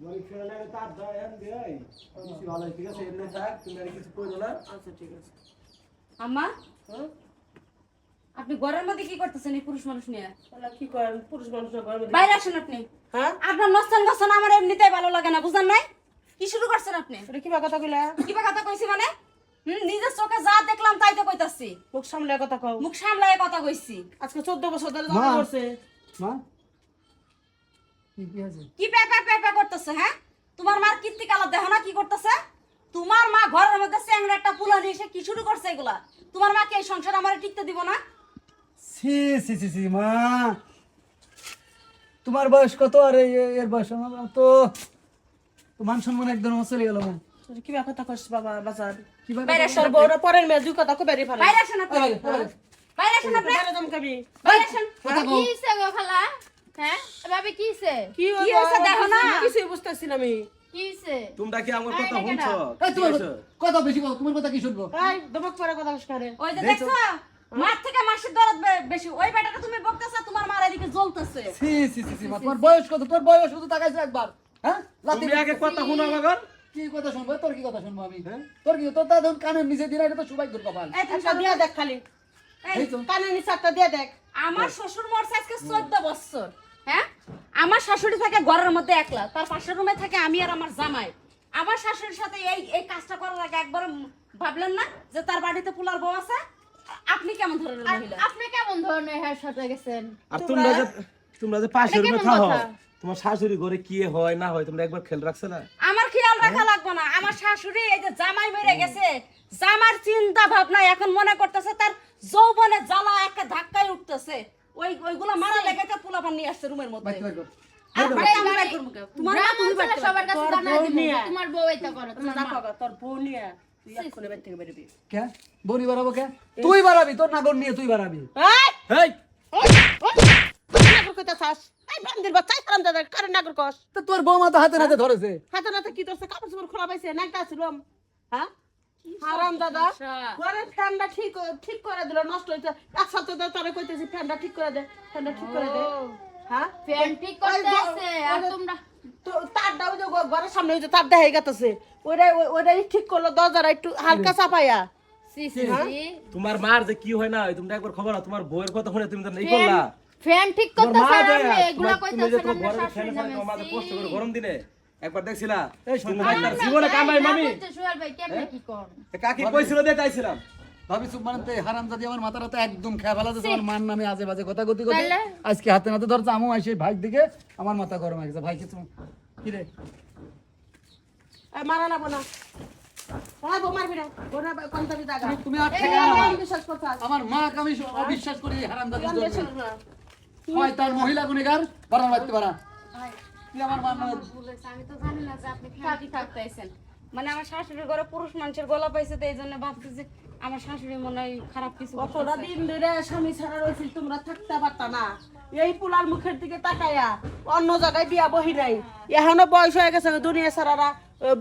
মই ফেলে তার দাও এম দেই কিছু ভালো ঠিক আছে এমনি থাক তুমি আর কিছু কইরো না আচ্ছা ঠিক আছে। আম্মা হ্যাঁ আপনি ঘরের মধ্যে কি করতেছেন এই পুরুষ মানুষ নিয়ে? তাহলে কি করেন পুরুষ মানুষ ঘরের মধ্যে? বাইরে আসেন আপনি। হ্যাঁ আপনার নস্তন গছন আমার এমনিতেই ভালো লাগে না, বুঝেন নাই? কি শুরু করছেন আপনি? এটা কি বা কথা কইলা? কি বা কথা কইছি মানে? নিজের চোখে যা দেখলাম তাই তো কইতাছি। মুখ সামলে কথা কও। মুখ সামলায় কথা কইছি। আজকে 14 বছর ধরে জানা করছে। মা কি আছে কি পেপে পেপে করতেছে? হ্যাঁ, তোমার মার কীর্তি কালা দেখো না কি করতেছে? তোমার মা ঘরের মধ্যে চ্যাংড়া একটা পুলা দিয়ে এসে কি শুরু করছে এগুলা? তোমার মা কি এই সংসার আমারে টিকতে দিব না? সি সি সি সি মা তোমার বয়স কত আর এর বয়স আমার তো মান সম্মান একদম চলে গেল মা তুই কি বা কথা কইছ বাবা বাজার? কিভাবে বাইরে তোর আসেন। বড় পরের মেয়ে দুই কথা কো বেরি ফেলে। বাইরে আসেন আপনি। বাইরে আসেন আপনি। বাইরে দম কবি। বাইরে আসেন। কি হইছে গো খালা? হ্যাঁ ভাবি কি হইছে? কি হইছে দেখো না? কিছু বুঝতাছি না আমি। কি হইছে? তোমরা কি আমার কথা শুনছো এই তোমার কথা বেশি বল, তোমার কথা কি শুনবো? এই দমক পরে কথা কইছ করে। ওই যে দেখছো মার থেকে মাসির দরদ বেশি। ওই বেটাটা তুমি বকতেছ, তোমার মার এদিকে জ্বলতেছে। সি সি সি সি মা তোমার বয়স কত? তোর বয়স কত তাকাইছো একবার? হ্যাঁ লাতি তুমি আগে কথা শুনো আমাগর কি কথা শুনবো? তোর কি কথা শুনবো আমি? তোর কি তোর দাদন কানের নিচে দিলা, এটা তো সৌভাগ্যের কপাল। এই তুমি একটা দিয়া দেখ খালি। এই তো কানে নিচে একটা দিয়া দেখ। আমার শ্বশুর মরছে আজকে 14 বছর। হ্যাঁ, আমার শাশুড়ি থাকে ঘরের মধ্যে একলা, তার পাশের রুমে থাকে আমি আর আমার জামাই। আমার শাশুড়ির সাথে এই এই কাজটা করার আগে একবার ভাবলেন না যে তার বাড়িতে পোলার বউ আছে? আপনি কেমন ধরনের আর মহিলা? আপনি কেমন ধরনের হ্যাঁ সাথে গেছেন? আর তোমরা যে পাশের এটা রুমে কেমন থাকো কথা? তোমার শাশুড়ি ঘরে কি হয় না হয় তোমরা একবার খেয়াল রাখছো না আমার খেয়াল রাখা লাগবে না। আমার শাশুড়ি এই যে জামাই মরে গেছে, জামার চিন্তা ভাবনা এখন মনে করতেছে তার যৌবনে জ্বালা একটা ধাক্কায় উঠতেছে। ওইগুলো মারা লেগেছে পোলাপান নিয়ে আসছে রুমের মধ্যে। বাইক বাইক আর ভাই আমি বের করবো কেন? তোমার মা তুমি বের করো। সবার কাছে তোর জানাই বউ দিব নিয়ে। তোমার বউ এটা করে তোমার মা। দেখো তোর বউ নিয়ে তুই এক্ষুনি বাইরে থেকে বেরবি। কে বনি বাড়াবো কে? তুই বাড়াবি, তোর নাগর নিয়ে তুই বাড়াবি। এই এই নাগর কইতা চাস? এই বান্দির বাচ্চা কারণ দাদা কারণ নাগর কস। তো তোর বৌমা তো হাতে নাতে ধরেছে। হাতে নাতে কি তোর কাপড় চোপড় খোলা পাইছে নাকটা ছিলাম হ্যাঁ হারাম দাদা ঘরের ফ্যানটা ঠিক করে দিল নষ্ট হইছে এক সপ্তাহ ধরে তোরে কইতেছি ফ্যানটা ঠিক করে দে ফ্যানটা ঠিক করে দে হ্যাঁ ফ্যান ঠিক করতে আছে আর তোমরা তো তারটা ওই যে ঘরের সামনে ওই যে তারটা হয়ে গেছে ওইটাই ঠিক করলো দরজাটা একটু হালকা চাপাইয়া সি সি তোমার মার যে কি হয় না হয় তোমরা একবার খবর নাও তোমার বউয়ের কথা শুনে তুমি তো নেই করলা ফ্যান ঠিক তোমার করতে মা আছে দেয়, আমি এগুলা তুমি যে কইতাছেন তোমার আমরা ঘরের ফ্যানের শাশুড়ি সামনে নামে তোমার মাঝে কষ্ট করে গরম দিনে একবার দেখছিলা এই তুমি শোনো, ভাই তার জীবনে কামাই মামি সোহেল ভাই কেমনে কি কোন? কাকি কইছিল দিয়ে চাইছিলাম ভাবি চুপ মানে হারাম জাতি আমার মাথার হাতে একদম খেয়ে ফেলা তোমার মার নামে আজে বাজে কথা গতি করতে তাইলে? আজকে হাতে নাতে ধরছে আমু আইসে ভাই দিকে আমার মাথা গরম হয়ে গেছে। ভাই কিছু কি রে মারা লাগবো না হ্যাঁ বউ মারবি না বোনা কোনটাবি দাগা তুমি আর এই ঠেকা না ভাই। বিশ্বাস করতে আমার মাকে আমি অবিশ্বাস করি হারাম জাতি বিশ্বাস না হয় তার মহিলা গুণীগার বাড়ানো লাগতে পারা তুই আমার মার নামে বলেছে, আমি তো জানি না যে আপনি খাঁটি থাকতে আইছেন। মানে আমার শাশুড়ির ঘরে পুরুষ মানুষের গলা পাইছে, তো এই জন্য ভাবতেছি আমার শাশুড়ি মনে হয় খারাপ কিছু কতটা করতেছে। দিন ধরে স্বামী ছাড়া রয়েছিল তোমরা থাকতে পারতা না এই পোলার মুখের দিকে তাকাইয়া অন্য জায়গায় বিয়া বহি নাই এখনো বয়স হয়ে গেছে দুনিয়া ছাড়ারা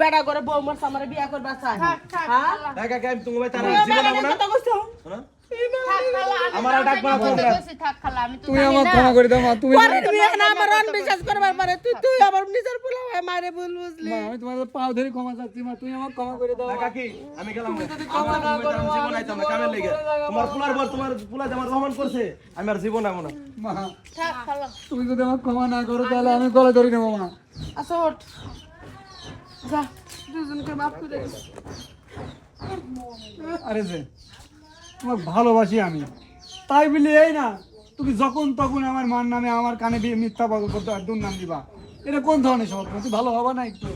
বেড়া করে বউ মারছে আমার বিয়া করবা চাই হ্যাঁ কাকি আমি তুমি ভাই তার তুই জীবন আমার আমো না কথা কইছো হ্যাঁ? থাক খালা আমি আমার আর ডাকবা না বলতে তোমরা। কইছি থাক খালা আমি তো তুমি জানি আমার না। ক্ষমা করে দাও মা। তুমি পরের বিয়ে না আমার বিশ্বাস করবার পারে তুই আমার নিজের পোলা হয়ে মারে ভুল বুঝলি মা আমি তোমার পাও ধরে ক্ষমা চাচ্ছি মা, তুমি আমার ক্ষমা করে দাও না মা। কাকি আমি গেলাম না। যদি ক্ষমা না আমি করো, আমার জীবন আমি আইতাম না জীবন কামের আমার লেগে করে লাগবো। তোমার পোলার বল তোমার পোলা যে আমার রহমান করছে আমি আর জীবন আমো না মা থাক খালা তুমি যদি আমার ক্ষমা না করো তাহলে আমি গলা ধরে নেবো মা। আচ্ছা ওঠ যা দুজনকে মাফ করে দিস আরে যে তোমার ভালোবাসি আমি, তাই বলি এই না তুমি যখন তখন আমার মার নামে আমার কানে মিথ্যা করতে দুর্নাম দিবা, এটা কোন ধরনের স্বভাব? তুমি ভালো হবা না একটু?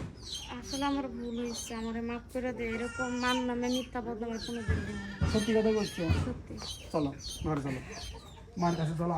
আসলে আমার ভুল হয়েছে, আমার মাফ করে দে। এরকম মান নামে মিথ্যা বদনামের কোনো দিন দিব না। সত্যি কথা বলছো? সত্যি। চলো ঘরে চলো, মার কাছে চলো।